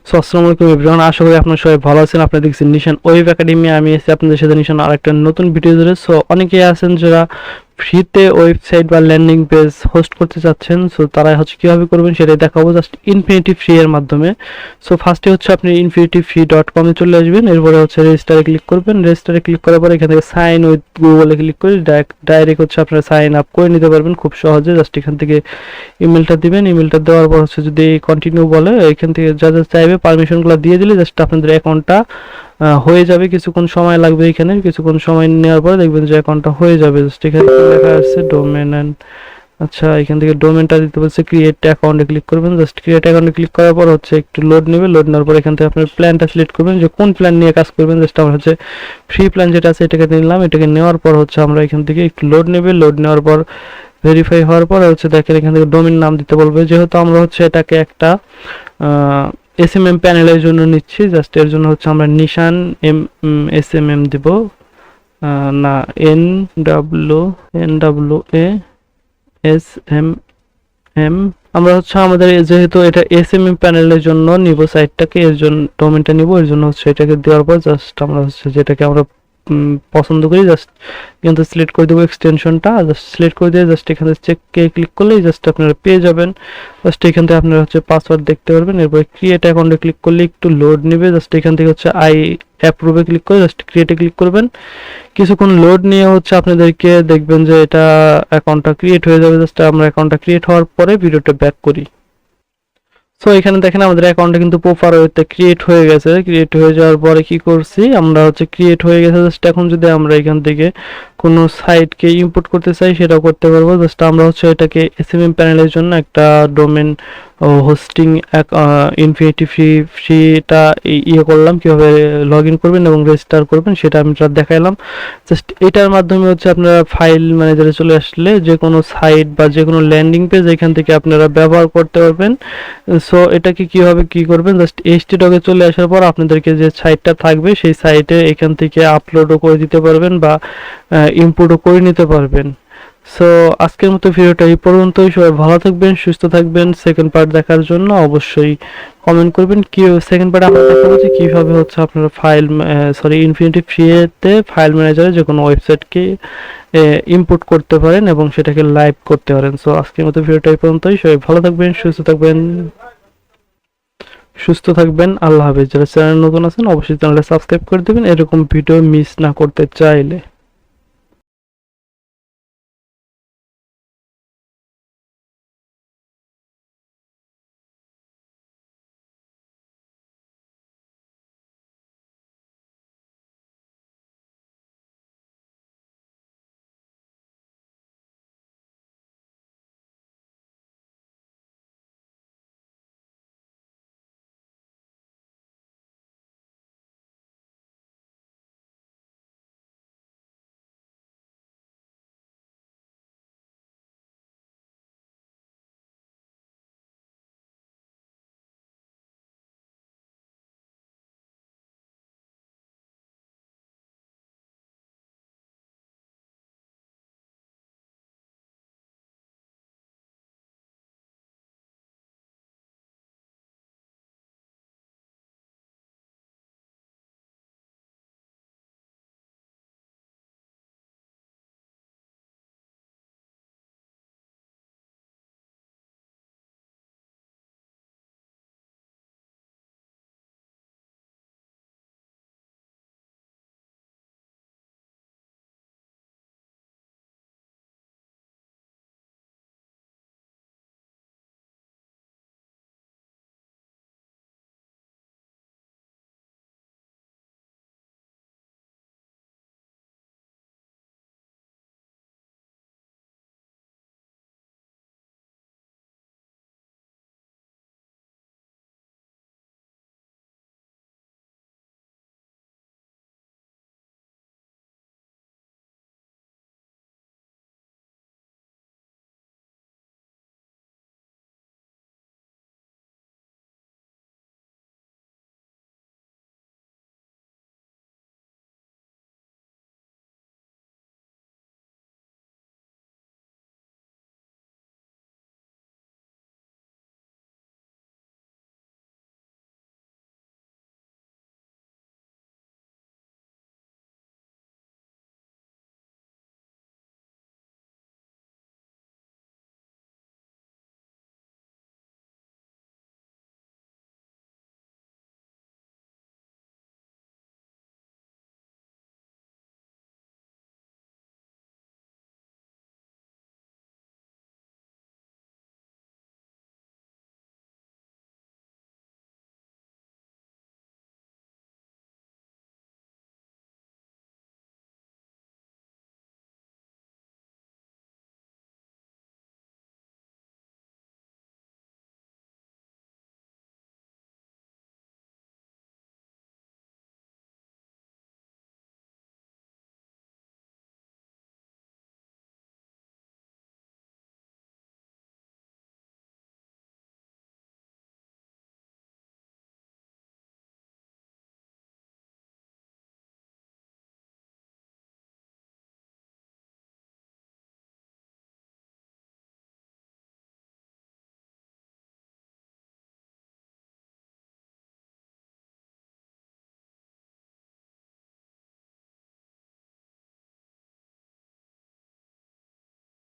So আসসালামু আলাইকুম everyone, আশা করি আপনারা সবাই ভালো আছেন। আপনারা দেখছেন নিশান ওয়েব একাডেমি। আমি এসে আপনাদের সাথে নিশান আরেকটা নতুন ভিডিও ধরে। সো অনেকেই আছেন যারা ফ্রিতে ওয়েবসাইট বা ল্যান্ডিং পেজ হোস্ট করতে চাচ্ছেন। সো তারা কিভাবে করবেন সেটাই দেখাবো জাস্ট ইনফিনিটি ফ্রি এর মাধ্যমে। সো ফার্স্টে আপনি infinityfree.com এ চলে আসবেন। এরপরে রেজিস্টারে ক্লিক করবেন। রেজিস্টারে ক্লিক করার পরে এখান থেকে সাইন উইথ গুগলে ক্লিক করে ডাইরেক্ট আপনারা সাইন আপ করে নিতে পারবেন খুব সহজে। জাস্ট এখান থেকে ইমেলটা দিবেন। ইমেলটা দেওয়ার পর যদি কন্টিনিউ বলে, এখান থেকে যা যা চাইবে পারমিশনগুলো দিয়ে দিলে জাস্ট আপনাদের অ্যাকাউন্টটা হয়ে যাবে। কিছুক্ষণ সময় লাগবে, এখানে কিছুক্ষণ সময় নেওয়ার পরে দেখবেন যে অ্যাকাউন্টটা হয়ে যাবে। জাস্ট এখানে লেখা আছে ডোমেন এন্ড, আচ্ছা এখান থেকে ডোমেনটা দিতে বলছে, ক্রিয়েট অ্যাকাউন্টে ক্লিক করবেন। জাস্ট ক্রিয়েট অ্যাকাউন্টে ক্লিক করার পর একটু লোড নেবে। লোড নেওয়ার পর এখান থেকে আপনার প্ল্যানটা সিলেক্ট করবেন যে কোন প্ল্যান নিয়ে কাজ করবেন। জাস্ট আমরা ফ্রি প্ল্যান যেটা আছে এটাকে নিলাম। এটাকে নেওয়ার পর আমরা এখান থেকে একটু লোড নেবে। লোড নেওয়ার পর ভেরিফাই হওয়ার পর দেখেন এখান থেকে ডোমেন নাম দিতে বলবে। যেহেতু আমরা এটাকে একটা এসএমএম প্যানেলের জন্য নিচ্ছি, জাস্ট এর জন্য আমরা নিশান এসএমএম দিব না, NWASMM। আমরা আমাদের যেহেতু এটা এসএমএম প্যানেলের জন্য নিব সাইটটাকে, এর জন্য ডোমেনটা নিব। এর জন্য এটাকে দেওয়ার পর জাস্ট আমরা যেটাকে আমরা পছন্দ করি জাস্ট এখান থেকে সিলেক্ট করে দেবো এক্সটেনশনটা। জাস্ট সিলেক্ট করে দিয়ে জাস্ট এখানে চেককে ক্লিক করলেই জাস্ট আপনারা পেয়ে যাবেন। জাস্ট এখান থেকে আপনারা পাসওয়ার্ড দেখতে পারবেন। এরপর ক্রিয়েট অ্যাকাউন্টে ক্লিক করলে একটু লোড নেবে। জাস্ট এখান থেকে আই অ্যাপ্রুভে ক্লিক করে জাস্ট ক্রিয়েটে ক্লিক করবেন। কিছুক্ষণ লোড নিয়ে আপনাদেরকে দেখবেন যে এটা অ্যাকাউন্টটা ক্রিয়েট হয়ে যাবে। জাস্ট আমরা অ্যাকাউন্টটা ক্রিয়েট হওয়ার পরে ভিডিওটা ব্যাক করি। সো এখানে দেখেন আমাদের অ্যাকাউন্টটা কিন্তু প্রপার ওয়েতে ক্রিয়েট হয়ে গেছে। ক্রিয়েট হয়ে যাওয়ার পরে কি করছি আমরা ক্রিয়েট হয়ে গেছে। জাস্ট এখন যদি আমরা এখান থেকে কোনো সাইটকে ইম্পোর্ট করতে চাই সেটাও করতে পারবো। জাস্ট আমরা এটাকে এসএমএম প্যানেলের জন্য একটা ডোমেন হোস্টিং ইনফিনিটি ফ্রিটা ইয়ে করলাম। কিভাবে লগ ইন করবেন এবং রেজিস্টার করবেন সেটা আমি দেখাইলাম। জাস্ট এটার মাধ্যমে আপনারা ফাইল ম্যানেজারে চলে আসলে যে কোনো সাইট বা যে কোনো ল্যান্ডিং পেজ এখান থেকে আপনারা ব্যবহার করতে পারবেন। সো এটাকে কিভাবে কি করবেন, জাস্ট htdoc-এ চলে আসার পর আপনাদেরকে যে সাইটটা থাকবে সেই সাইটে এখান থেকে আপলোডও করে দিতে পারবেন বা ইম্পোর্টও করে নিতে পারবেন। সো আজকের মতো ভিডিওটা এই পর্যন্তই। সবাই ভালো থাকবেন, সুস্থ থাকবেন। সেকেন্ড পার্ট দেখার জন্য অবশ্যই কমেন্ট করবেন। কি সেকেন্ড পার্ট আমরা দেখাবো যে কিভাবে আপনারা ইনফিনিটি ফ্রিতে ফাইল ম্যানেজারে যে কোনো ওয়েবসাইটকে ইম্পোর্ট করতে পারেন এবং সেটাকে লাইভ করতে পারেন। সো আজকের মতো ভিডিওটা এই পর্যন্তই। সবাই ভালো থাকবেন, সুস্থ থাকবেন। আল্লাহ হাফেজ। যারা চ্যানেল নতুন আছেন অবশ্যই চ্যানেলটা সাবস্ক্রাইব করে দেবেন এরকম ভিডিও মিস না করতে চাইলে।